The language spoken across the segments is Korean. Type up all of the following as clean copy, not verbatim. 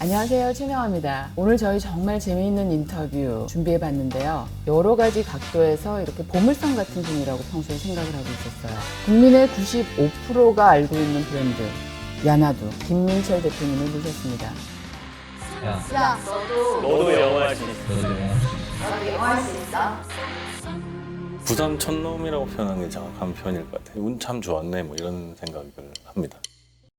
안녕하세요, 최명아입니다. 오늘 저희 정말 재미있는 인터뷰 준비해봤는데요. 여러 가지 각도에서 이렇게 보물섬 같은 분이라고 평소에 생각을 하고 있었어요. 국민의 95%가 알고 있는 브랜드 야나두 김민철 대표님을 모셨습니다. 야, 너도 영어할 수 있어. 너도 영어 할 수 있어? 부산 촌놈이라고 표현하는 게 정확한 표현일 것 같아요. 운 참 좋았네 뭐 이런 생각을 합니다.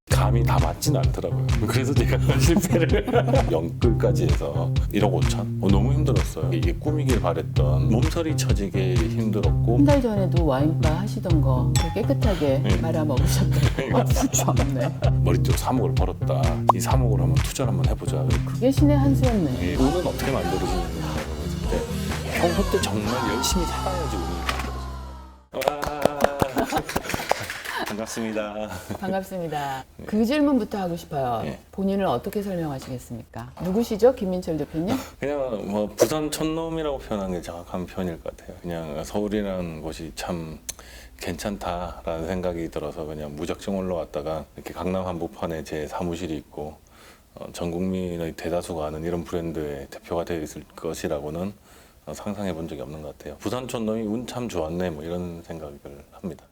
감이 다 맞진 않더라고요. 그래서 제가 실패를 영끌까지 해서 1억 5천? 너무 힘들었어요. 이게 꿈이길 바랬던 몸서리 쳐지게 힘들었고 한 달 전에도 와인바 하시던 거 깨끗하게 말아먹으셨다고. 좋았네. 머리 쪽으로 3억을 벌었다. 이 3억을 한번 투자를 한번 해보자. 그게 신의 한 수였네. 이 운은 어떻게 만들어지는지 모르겠을 때 평소 때 정말 열심히 살아야지 운이 만들어져요. 반갑습니다. 반갑습니다. 그 질문부터 하고 싶어요. 네. 본인을 어떻게 설명하시겠습니까? 누구시죠? 김민철 대표님? 그냥 뭐 부산 촌놈이라고 표현하는 게 정확한 표현일 것 같아요. 그냥 서울이라는 곳이 참 괜찮다라는 생각이 들어서 그냥 무작정 올라왔다가 이렇게 강남 한복판에 제 사무실이 있고 전 국민의 대다수가 아는 이런 브랜드의 대표가 되어 있을 것이라고는 상상해 본 적이 없는 것 같아요. 부산 촌놈이 운 참 좋았네 뭐 이런 생각을 합니다.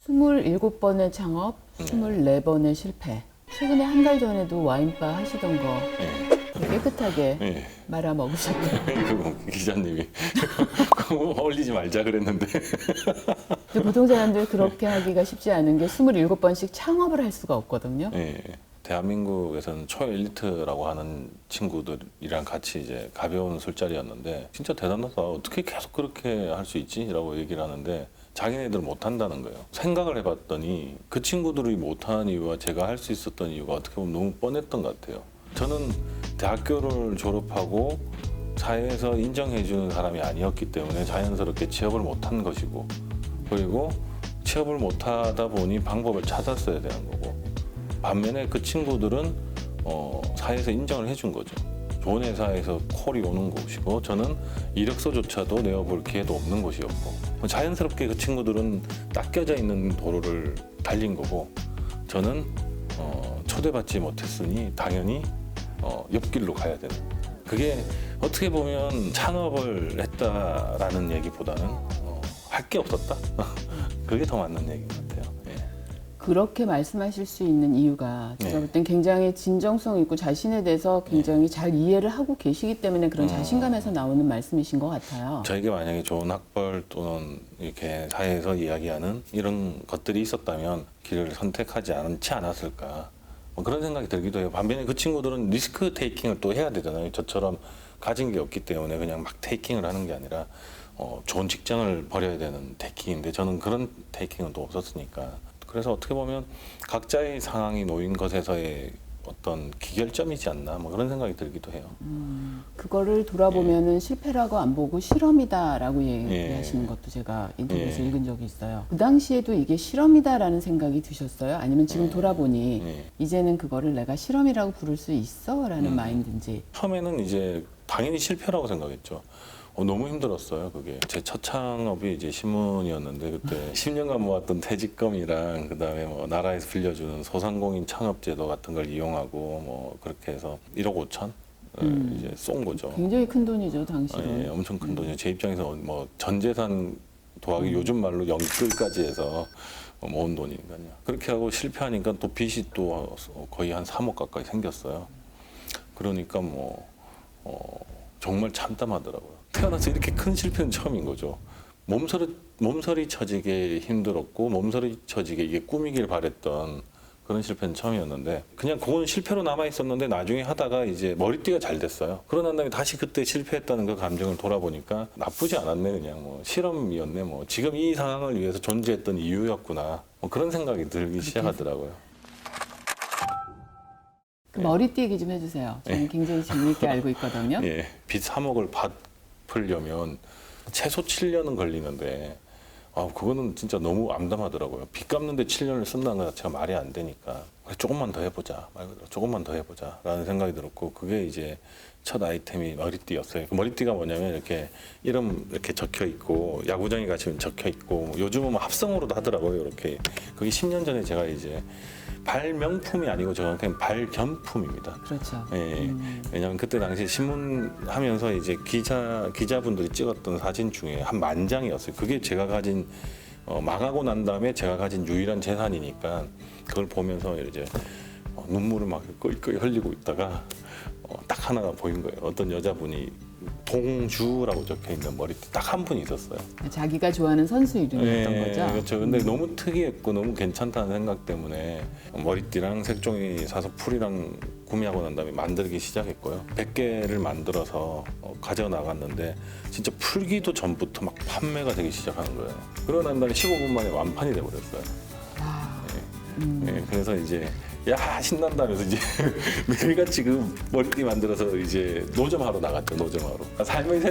27번의 창업, 24번의 실패. 최근에 한 달 전에도 와인바 하시던 거 깨끗하게 네. 말아먹으셨대요. 그 기자님이 그거 올리지 말자 그랬는데 근데 보통 사람들 그렇게 하기가 쉽지 않은 게 27번씩 창업을 할 수가 없거든요. 네. 대한민국에서는 초엘리트라고 하는 친구들이랑 같이 이제 가벼운 술자리였는데 진짜 대단하다. 어떻게 계속 그렇게 할 수 있지? 라고 얘기를 하는데 자기네들 못한다는 거예요. 생각을 해봤더니 그 친구들이 못하는 이유와 제가 할 수 있었던 이유가 어떻게 보면 너무 뻔했던 것 같아요. 저는 대학교를 졸업하고 사회에서 인정해주는 사람이 아니었기 때문에 자연스럽게 취업을 못한 것이고 그리고 취업을 못하다 보니 방법을 찾았어야 되는 거고 반면에 그 친구들은 사회에서 인정을 해준 거죠. 좋은 회사에서 콜이 오는 곳이고 저는 이력서조차도 내어볼 기회도 없는 곳이었고 자연스럽게 그 친구들은 닦여져 있는 도로를 달린 거고 저는 초대받지 못했으니 당연히 옆길로 가야 되는 그게 어떻게 보면 창업을 했다라는 얘기보다는 할 게 없었다? 그게 더 맞는 얘기인 것 같아요. 예. 그렇게 말씀하실 수 있는 이유가 제가 볼 땐 굉장히 진정성 있고 자신에 대해서 굉장히 잘 이해를 하고 계시기 때문에 그런 자신감에서 나오는 말씀이신 것 같아요. 저에게 만약에 좋은 학벌 또는 이렇게 사회에서 이야기하는 이런 것들이 있었다면 길을 선택하지 않았을까 뭐 그런 생각이 들기도 해요. 반면에 그 친구들은 리스크 테이킹을 또 해야 되잖아요. 저처럼 가진 게 없기 때문에 그냥 막 테이킹을 하는 게 아니라 좋은 직장을 벌여야 되는 테이킹인데 저는 그런 테이킹은 또 없었으니까 그래서 어떻게 보면 각자의 상황이 놓인 것에서의 어떤 기결점이지 않나 뭐 그런 생각이 들기도 해요. 그거를 돌아보면은 실패라고 안 보고 실험이다라고 얘기하시는 것도 제가 인터뷰에서 읽은 적이 있어요. 그 당시에도 이게 실험이다라는 생각이 드셨어요? 아니면 지금 돌아보니 이제는 그거를 내가 실험이라고 부를 수 있어? 라는 마인드인지. 처음에는 이제 당연히 실패라고 생각했죠. 너무 힘들었어요. 그게 제 첫 창업이 이제 신문이었는데 그때 10년간 모았던 퇴직금이랑 그다음에 뭐 나라에서 빌려주는 소상공인 창업제도 같은 걸 이용하고 뭐 그렇게 해서 1억 5천 이제 쏜 거죠. 굉장히 큰 돈이죠, 당시는. 예, 엄청 큰 돈이죠. 제 입장에서 뭐 전재산 도하기 요즘 말로 영끌까지 해서 모은 돈이니까요. 그렇게 하고 실패하니까 또 빚이 또 거의 한 3억 가까이 생겼어요. 그러니까 뭐 정말 참담하더라고요. 태어나서 이렇게 큰 실패는 처음인 거죠. 몸서리 쳐지게 힘들었고 몸서리 쳐지게 이게 꿈이길 바랬던 그런 실패는 처음이었는데 그냥 그건 실패로 남아 있었는데 나중에 하다가 이제 머리띠가 잘 됐어요. 그러고 난 다음에 다시 그때 실패했다는 그 감정을 돌아보니까 나쁘지 않았네. 그냥 뭐 실험이었네. 뭐 지금 이 상황을 위해서 존재했던 이유였구나. 뭐 그런 생각이 들기 시작하더라고요. 그 머리띠 얘기 좀 해주세요. 저는 굉장히 재미있게 알고 있거든요. 예, 빚 3억을 갚으려면 최소 7년은 걸리는데 그거는 진짜 너무 암담하더라고요. 빚 갚는데 7년을 쓴다는 것 자체가 말이 안 되니까. 그래, 조금만 더 해보자. 말 그대로 조금만 더 해보자. 라는 생각이 들었고, 그게 이제 첫 아이템이 머리띠였어요. 그 머리띠가 뭐냐면 이렇게 이름 이렇게 적혀 있고, 야구장에 가시면 적혀 있고, 요즘은 뭐 합성으로도 하더라고요. 이렇게. 그게 10년 전에 제가 이제 발명품이 아니고 저는 그냥 발견품입니다. 그렇죠. 예, 왜냐면 그때 당시 신문 하면서 이제 기자분들이 찍었던 사진 중에 한 10,000장이었어요. 그게 제가 가진 망하고 난 다음에 제가 가진 유일한 재산이니까 그걸 보면서 이제 눈물을 막 끄이끄이 흘리고 있다가 딱 하나가 보인 거예요. 어떤 여자분이 동주라고 적혀 있는 머리띠 딱 한 분이 있었어요. 자기가 좋아하는 선수 이름이었던 네, 거죠. 그렇죠. 근데 너무 특이했고 너무 괜찮다는 생각 때문에 머리띠랑 색종이 사서 풀이랑 구매하고 난 다음에 만들기 시작했고요. 100개를 만들어서 가져 나갔는데 진짜 풀기도 전부터 막 판매가 되기 시작하는 거예요. 그러고 난 다음에 15분 만에 완판이 돼 버렸어요. 네, 그래서 이제 야 신난다면서 이제 매일같이 그 머리띠 만들어서 이제 노점하러 나갔죠. 노점하러. 삶의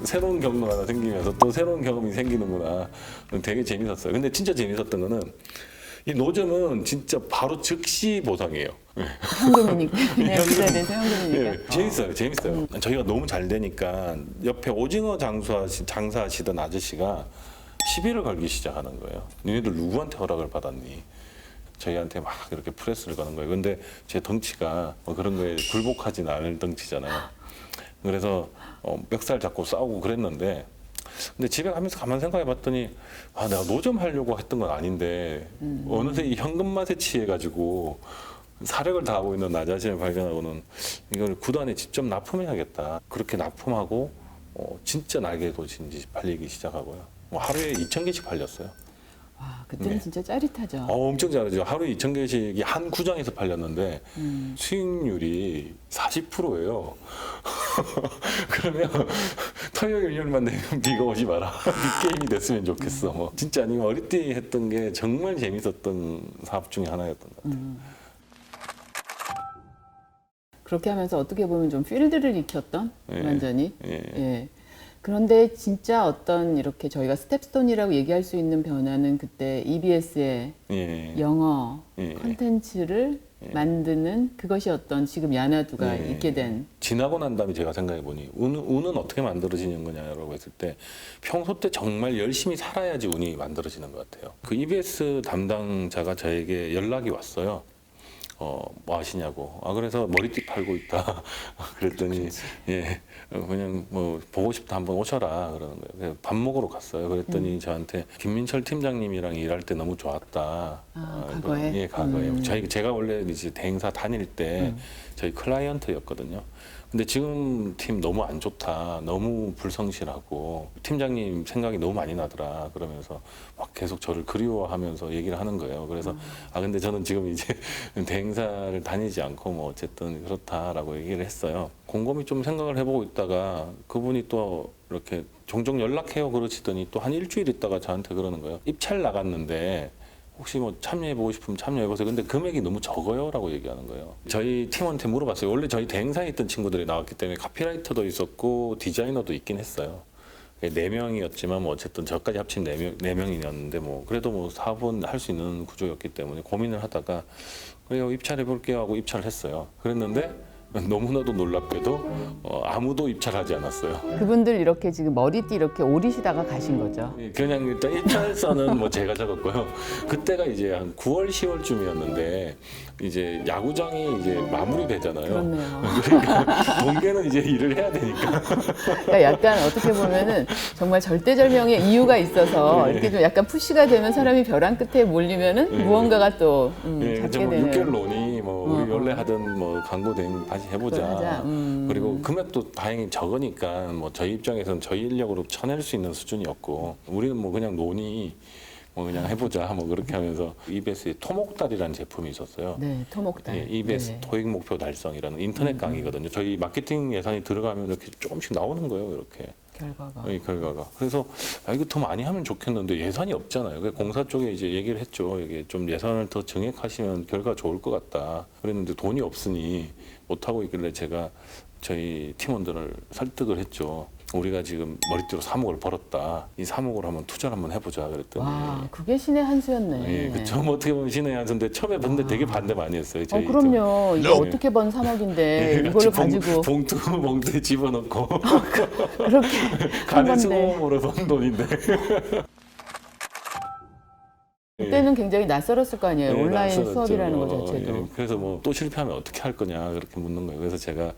새로운 경로가 하나 생기면서 또 새로운 경험이 생기는구나. 되게 재밌었어요. 근데 진짜 재밌었던 거는 이 노점은 진짜 바로 즉시 보상이에요. 현금이니까 그냥 그 자리에서 현금이니까. 네, 재밌어요. 저희가 너무 잘 되니까 옆에 오징어 장사하시던 아저씨가 시비를 걸기 시작하는 거예요. 너희들 누구한테 허락을 받았니? 저희한테 막 이렇게 프레스를 거는 거예요. 근데 제 덩치가 그런 거에 굴복하진 않을 덩치잖아요. 그래서 멱살 잡고 싸우고 그랬는데, 근데 집에 가면서 가만 생각해 봤더니 내가 노점 하려고 했던 건 아닌데 어느새 이 현금 맛에 취해가지고 사력을 다하고 있는 나 자신을 발견하고는 이걸 구단에 직접 납품해야겠다. 그렇게 납품하고 진짜 날개 돋친지 팔리기 시작하고요. 하루에 2,000개씩 팔렸어요. 와, 그때는 네. 진짜 짜릿하죠. 엄청 잘하죠. 하루에 2,000개씩이 한 구장에서 팔렸는데 수익률이 40%예요. 그러면 토요일 일요일만 되면 비가 오지 마라. 빅게임이 됐으면 좋겠어. 뭐 진짜 아니면 어릴 때 했던 게 정말 재밌었던 사업 중에 하나였던 것 같아요. 그렇게 하면서 어떻게 보면 좀 필드를 익혔던 예. 완전히. 예. 예. 그런데 진짜 어떤 이렇게 저희가 스텝스톤이라고 얘기할 수 있는 변화는 그때 EBS의 예. 영어 예. 콘텐츠를 만드는 그것이 어떤 지금 야나두가 예. 있게 된. 지나고 난 다음에 제가 생각해 보니 운은 어떻게 만들어지는 거냐라고 했을 때 평소 때 정말 열심히 살아야지 운이 만들어지는 것 같아요. 그 EBS 담당자가 저에게 연락이 왔어요. 뭐 하시냐고. 그래서 머리띠 팔고 있다. 그랬더니, 예, 그냥 뭐, 보고 싶다 한번 오셔라. 그러는 거예요. 그래서 밥 먹으러 갔어요. 그랬더니 저한테 김민철 팀장님이랑 일할 때 너무 좋았다. 과거에? 예, 과거에. 제가 원래 이제 대행사 다닐 때 저희 클라이언트였거든요. 근데 지금 팀 너무 안 좋다. 너무 불성실하고 팀장님 생각이 너무 많이 나더라. 그러면서 막 계속 저를 그리워하면서 얘기를 하는 거예요. 그래서 근데 저는 지금 이제 대행사를 다니지 않고 뭐 어쨌든 그렇다라고 얘기를 했어요. 곰곰이 좀 생각을 해보고 있다가 그분이 또 이렇게 종종 연락해요 그러시더니 또 한 일주일 있다가 저한테 그러는 거예요. 입찰 나갔는데 혹시 뭐 참여해보고 싶으면 참여해보세요. 근데 금액이 너무 적어요 라고 얘기하는 거예요. 저희 팀원한테 물어봤어요. 원래 저희 대행사에 있던 친구들이 나왔기 때문에 카피라이터도 있었고 디자이너도 있긴 했어요. 4명이었지만 뭐 어쨌든 저까지 합치면 4명이었는데 뭐 그래도 뭐 사업은 할 수 있는 구조였기 때문에 고민을 하다가 그래요 입찰해볼게요 하고 입찰을 했어요. 그랬는데 너무나도 놀랍게도 아무도 입찰하지 않았어요. 그분들 이렇게 지금 머리띠 이렇게 오리시다가 가신 거죠. 그냥 일단 입찰서는 뭐 제가 적었고요. 그때가 이제 한 9월, 10월쯤이었는데 이제 야구장이 이제 마무리되잖아요. 그렇네요. 그러니까 동계는 이제 일을 해야 되니까. 그러니까 약간 어떻게 보면은 정말 절대절명의 이유가 있어서 이렇게 좀 약간 푸시가 되면 사람이 벼랑 끝에 몰리면은 무언가가 또 잡게 뭐 되는. 6개월 논이 뭐 우리 원래 하던 뭐 광고 대행 다시 해보자. 하자. 그리고 금액도 다행히 적으니까 뭐 저희 입장에서는 저희 인력으로 쳐낼 수 있는 수준이었고 우리는 뭐 그냥 논이 뭐 그냥 해보자 뭐 그렇게 하면서 EBS의 토목달이라는 제품이 있었어요. 네, 토목달. 예, EBS 네. 토익 목표 달성이라는 인터넷 강의거든요. 저희 마케팅 예산이 들어가면 이렇게 조금씩 나오는 거예요. 이렇게. 결과가. 이 결과가. 그래서 이거 더 많이 하면 좋겠는데 예산이 없잖아요. 그래서 공사 쪽에 이제 얘기를 했죠. 이게 좀 예산을 더 증액하시면 결과 좋을 것 같다. 그랬는데 돈이 없으니 못 하고 있길래 제가 저희 팀원들을 설득을 했죠. 우리가 지금 머리띠로 3억을 벌었다. 이 3억을 한번 투자를 한번 해보자 그랬더니 와, 그게 신의 한 수였네. 예, 그쵸. 뭐 어떻게 보면 신의 한 수인데 처음에 근데 되게 반대 많이 했어요. 저희 그럼요. 이거 네. 어떻게 번 3억인데 이걸 가지고 봉투에 집어넣고 그렇게 한 간의 건데. 수공으로 번 돈인데. 그때는 굉장히 낯설었을 거 아니에요. 예, 온라인 낯설었죠. 수업이라는 것 자체도. 예, 그래서 뭐 또 실패하면 어떻게 할 거냐 그렇게 묻는 거예요. 그래서 제가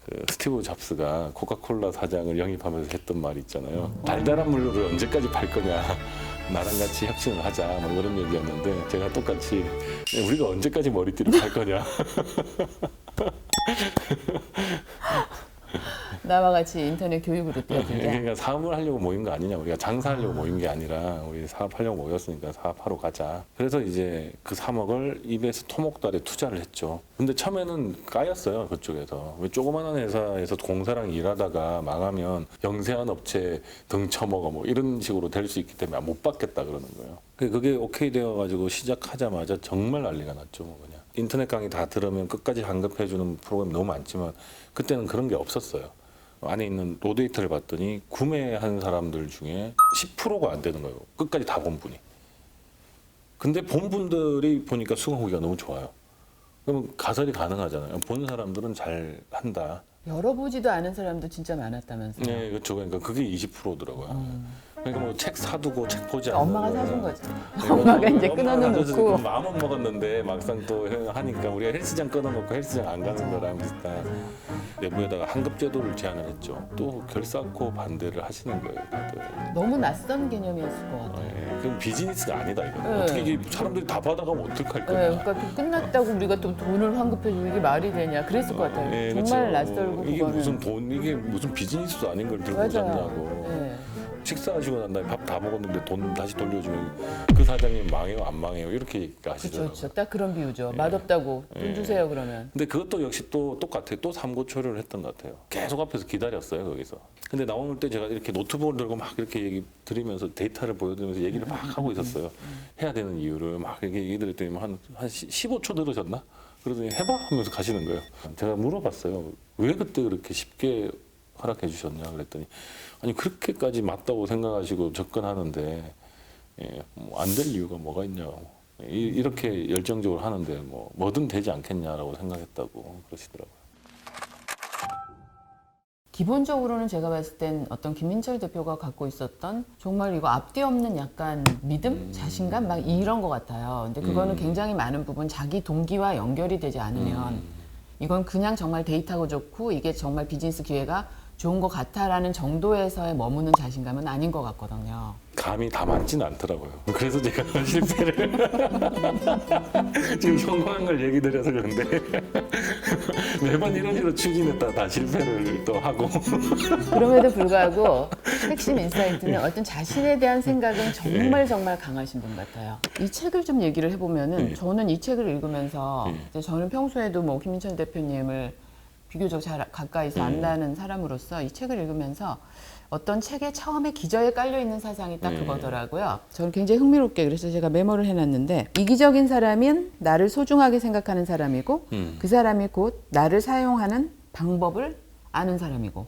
그 스티브 잡스가 코카콜라 사장을 영입하면서 했던 말이 있잖아요. 달달한 물을 언제까지 팔 거냐. 나랑 같이 혁신을 하자 뭐 그런 얘기였는데 제가 똑같이 우리가 언제까지 머리띠를 팔 거냐. 나와 같이 인터넷 교육으로 뛰어들자. 그러니까 사업을 하려고 모인 거 아니냐. 우리가 장사하려고 모인 게 아니라 우리 사업하려고 모였으니까 사업하러 가자. 그래서 이제 그 3억을 입에서 토목달에 투자를 했죠. 근데 처음에는 까였어요. 그쪽에서. 왜 조그마한 회사에서 공사랑 일하다가 망하면 영세한 업체 등쳐먹어 뭐 이런 식으로 될 수 있기 때문에 못 받겠다 그러는 거예요. 그게 오케이 되어가지고 시작하자마자 정말 난리가 났죠. 뭐 그냥. 인터넷 강의 다 들으면 끝까지 환급해주는 프로그램 너무 많지만 그때는 그런 게 없었어요. 안에 있는 로데이터를 봤더니 구매한 사람들 중에 10%가 안 되는 거예요. 끝까지 다 본 분이. 근데 본 분들이 보니까 수강 후기가 너무 좋아요. 그러면 가설이 가능하잖아요. 보는 사람들은 잘 한다. 열어보지도 않은 사람도 진짜 많았다면서요. 네, 그렇죠. 그러니까 그게 20%더라고요. 그러니까 뭐 책 사두고 책 보지 않는 엄마가 거예요. 사준 거죠. 네, 엄마가 이제 엄마가 끊어놓고. 사줘서 마음은 먹었는데 막상 또 하니까 우리가 헬스장 끊어놓고 헬스장 안 가는 거랑 비슷한 내부에다가 환급 제도를 제안을 했죠. 또 결사코 반대를 하시는 거예요, 다들. 너무 낯선 개념이었을 것 같아요. 네, 그럼 비즈니스가 아니다 이거. 네. 어떻게 이게 사람들이 다 받아가면 어떡할 네, 거냐. 그러니까 그 끝났다고 우리가 또 돈을 환급해주고 이게 말이 되냐 그랬을 것 같아요. 네, 정말 그렇죠. 낯설고 이게 그거는. 무슨 돈 이게 무슨 비즈니스도 아닌 걸 들고 맞아요. 잡냐고. 네. 식사하시고 난 다음에 밥 다 먹었는데 돈 다시 돌려주면 그 사장님 망해요 안 망해요 이렇게 그렇죠, 하시더라고요. 그렇죠. 딱 그런 비유죠. 맛없다고 돈 예. 주세요 그러면. 근데 그것도 역시 또 똑같아요. 또 삼고초려를 했던 것 같아요. 계속 앞에서 기다렸어요 거기서. 근데 나올 때 제가 이렇게 노트북을 들고 막 이렇게 얘기 드리면서 데이터를 보여드리면서 얘기를 막 하고 있었어요. 해야 되는 이유를 막 이렇게 얘기 드렸더니 한 15초 들으셨나? 그러더니 해봐 하면서 가시는 거예요. 제가 물어봤어요. 왜 그때 그렇게 쉽게 허락해 주셨냐 그랬더니 아니 그렇게까지 맞다고 생각하시고 접근하는데 뭐 안 될 이유가 뭐가 있냐고 이렇게 열정적으로 하는데 뭐든 되지 않겠냐라고 생각했다고 그러시더라고요. 기본적으로는 제가 봤을 땐 어떤 김민철 대표가 갖고 있었던 정말 이거 앞뒤 없는 약간 믿음, 자신감 막 이런 것 같아요. 근데 그거는 굉장히 많은 부분 자기 동기와 연결이 되지 않으면 이건 그냥 정말 데이터가 좋고 이게 정말 비즈니스 기회가 좋은 것 같아라는 정도에서의 머무는 자신감은 아닌 것 같거든요. 감이 다 맞지는 않더라고요. 그래서 제가 실패를 지금 성공한 걸 얘기 드려서 그런데 매번 이런 식으로 추진했다 다 실패를 또 하고 그럼에도 불구하고 핵심 인사이트는 어떤 자신에 대한 생각은 정말 정말 강하신 분 같아요. 이 책을 좀 얘기를 해보면은 저는 이 책을 읽으면서 이제 저는 평소에도 뭐 김민철 대표님을 비교적 잘 가까이서 안다는 사람으로서 이 책을 읽으면서 어떤 책에 처음에 기저에 깔려있는 사상이 딱 그거더라고요. 저는 굉장히 흥미롭게 그래서 제가 메모를 해놨는데 이기적인 사람은 나를 소중하게 생각하는 사람이고 그 사람이 곧 나를 사용하는 방법을 아는 사람이고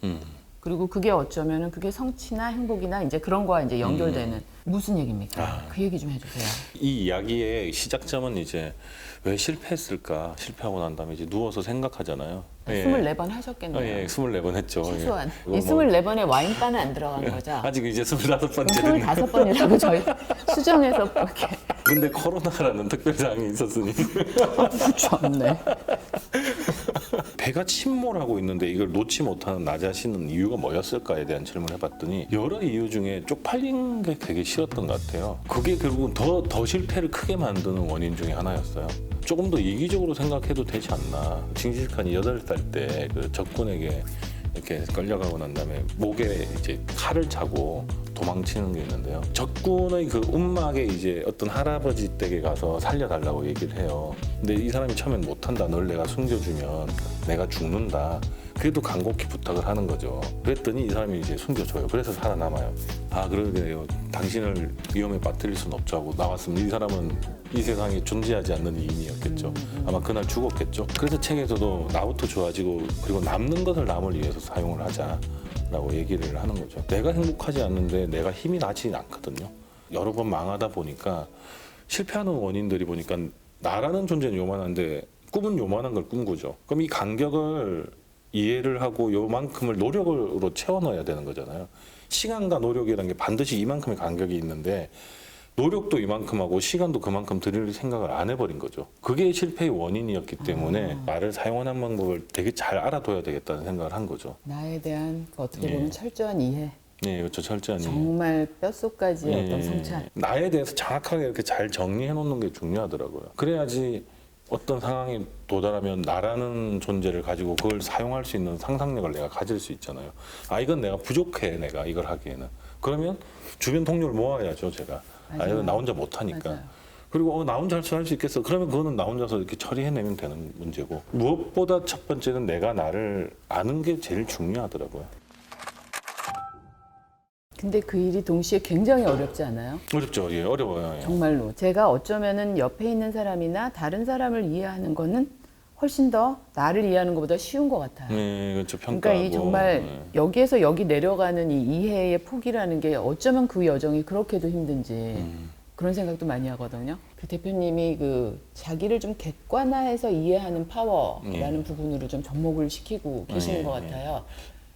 그리고 그게 어쩌면은 그게 성취나 행복이나 이제 그런 거와 이제 연결되는 무슨 얘기입니까? 그 얘기 좀 해주세요. 이 이야기의 시작점은 이제 왜 실패했을까? 실패하고 난 다음에 이제 누워서 생각하잖아요. 24번 하셨겠네요. 예, 24번 했죠. 최소한. 예. 이 24번에 와인바는 안 들어간 거죠? 아직 이제 25번째. 25번이라고 저희 수정해서 이렇게. 근데 코로나라는 특별상황이 있었으니 좋네. 배가 침몰하고 있는데 이걸 놓지 못하는 나 자신은 이유가 뭐였을까에 대한 질문을 해봤더니 여러 이유 중에 쪽팔린 게 되게 싫었던 것 같아요. 그게 결국은 더 실패를 크게 만드는 원인 중에 하나였어요. 조금 더 이기적으로 생각해도 되지 않나. 징기스칸이 8살 때 그 적군에게 이렇게 끌려가고 난 다음에 목에 이제 칼을 차고 도망치는 게 있는데요. 적군의 그 움막에 이제 어떤 할아버지 댁에 가서 살려달라고 얘기를 해요. 근데 이 사람이 처음엔 못한다. 널 내가 숨겨주면 내가 죽는다. 그래도 간곡히 부탁을 하는 거죠. 그랬더니 이 사람이 이제 숨겨줘요. 그래서 살아남아요. 아, 그러게요. 당신을 위험에 빠뜨릴 수는 없죠 하고 나왔으면 이 사람은 이 세상에 존재하지 않는 이인이었겠죠. 아마 그날 죽었겠죠. 그래서 책에서도 나부터 좋아지고 그리고 남는 것을 남을 위해서 사용을 하자. 라고 얘기를 하는 거죠. 내가 행복하지 않는데 내가 힘이 나지 않거든요. 여러 번 망하다 보니까 실패하는 원인들이 보니까 나라는 존재는 요만한데 꿈은 요만한 걸 꿈꾸죠. 그럼 이 간격을 이해를 하고 요만큼을 노력으로 채워 넣어야 되는 거잖아요. 시간과 노력이라는 게 반드시 이만큼의 간격이 있는데 노력도 이만큼 하고 시간도 그만큼 들일 생각을 안 해버린 거죠. 그게 실패의 원인이었기 때문에 나를 사용하는 방법을 되게 잘 알아둬야 되겠다는 생각을 한 거죠. 나에 대한 어떻게 보면 예. 철저한 이해, 네, 그렇죠. 철저히. 정말 뼛속까지의 예, 어떤 성찰. 나에 대해서 정확하게 이렇게 잘 정리해 놓는 게 중요하더라고요. 그래야지 어떤 상황에 도달하면 나라는 존재를 가지고 그걸 사용할 수 있는 상상력을 내가 가질 수 있잖아요. 아, 이건 내가 부족해, 내가 이걸 하기에는. 그러면 주변 동료를 모아야죠, 제가. 아, 맞아요. 이건 나 혼자 못하니까. 맞아요. 그리고 나 혼자 할 수 있겠어. 그러면 그거는 나 혼자서 이렇게 처리해내면 되는 문제고. 무엇보다 첫 번째는 내가 나를 아는 게 제일 중요하더라고요. 근데 그 일이 동시에 굉장히 어렵지 않아요? 어렵죠. 예, 어려워요. 예. 정말로. 제가 어쩌면은 옆에 있는 사람이나 다른 사람을 이해하는 거는 훨씬 더 나를 이해하는 것보다 쉬운 것 같아요. 네, 그렇죠. 평가하고. 그러니까 이 정말 네. 여기에서 여기 내려가는 이 이해의 폭이라는 게 어쩌면 그 여정이 그렇게도 힘든지 그런 생각도 많이 하거든요. 그 대표님이 그 자기를 좀 객관화해서 이해하는 파워라는 부분으로 좀 접목을 시키고 계시는 네, 것 같아요.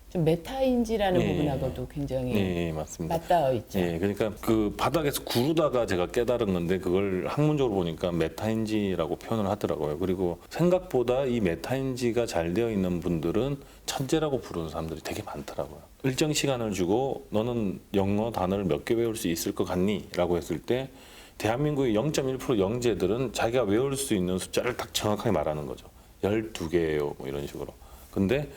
좀 메타인지라는 네. 부분하고도 굉장히 네, 맞습니다. 맞닿아 있죠. 예, 그러니까 그 바닥에서 구르다가 제가 깨달은 건데 그걸 학문적으로 보니까 메타인지라고 표현을 하더라고요. 그리고 생각보다 이 메타인지가 잘 되어 있는 분들은 천재라고 부르는 사람들이 되게 많더라고요. 일정 시간을 주고 너는 영어 단어를 몇 개 외울 수 있을 것 같니? 라고 했을 때 대한민국의 0.1% 영재들은 자기가 외울 수 있는 숫자를 딱 정확하게 말하는 거죠. 12개예요. 뭐 이런 식으로. 근데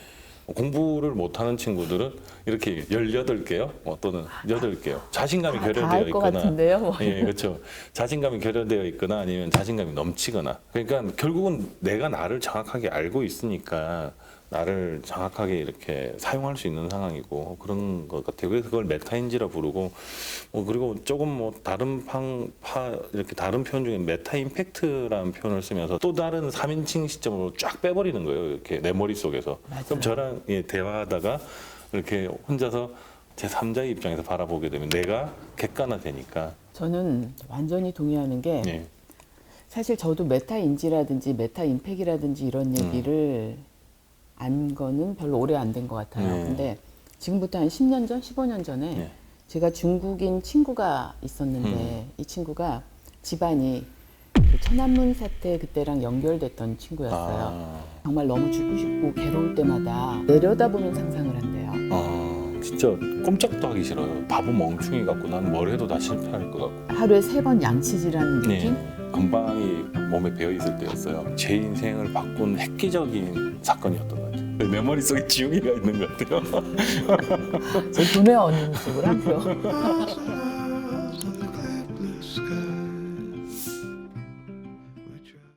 공부를 못하는 친구들은 이렇게 18개요 또는 8개요. 자신감이 다 할 결여되어 것 있거나 같은데요, 뭐. 예, 그렇죠. 자신감이 결여되어 있거나 아니면 자신감이 넘치거나. 그러니까 결국은 내가 나를 정확하게 알고 있으니까 나를 정확하게 이렇게 사용할 수 있는 상황이고 그런 것 같아요. 그래서 그걸 메타인지라 부르고 그리고 조금 다른 이렇게 다른 표현 중에 메타 임팩트라는 표현을 쓰면서 또 다른 3인칭 시점으로 쫙 빼버리는 거예요. 이렇게 내 머릿속에서. 맞아요. 그럼 저랑 대화하다가 이렇게 혼자서 제 3자의 입장에서 바라보게 되면 내가 객관화되니까. 저는 완전히 동의하는 게 예. 사실 저도 메타인지라든지 메타임팩이라든지 이런 얘기를 안 거는 별로 오래 안 된 것 같아요. 근데 지금부터 한 10년 전, 15년 전에 네. 제가 중국인 친구가 있었는데 이 친구가 집안이 그 천안문 사태 그때랑 연결됐던 친구였어요. 정말 너무 죽고 싶고 괴로울 때마다 내려다보면 상상을 한대요. 진짜 꼼짝도 하기 싫어요. 바보 멍충이 같고 난 뭘 해도 다 실패할 것 같고. 하루에 3번 양치질하는 느낌? 건방이 몸에 배어 있을 때였어요. 제 인생을 바꾼 획기적인 사건이었던 것 같아요. 내 머릿속에 지우개가 있는 것 같아요. 제 돈에 얻는 쪽으로 한 표.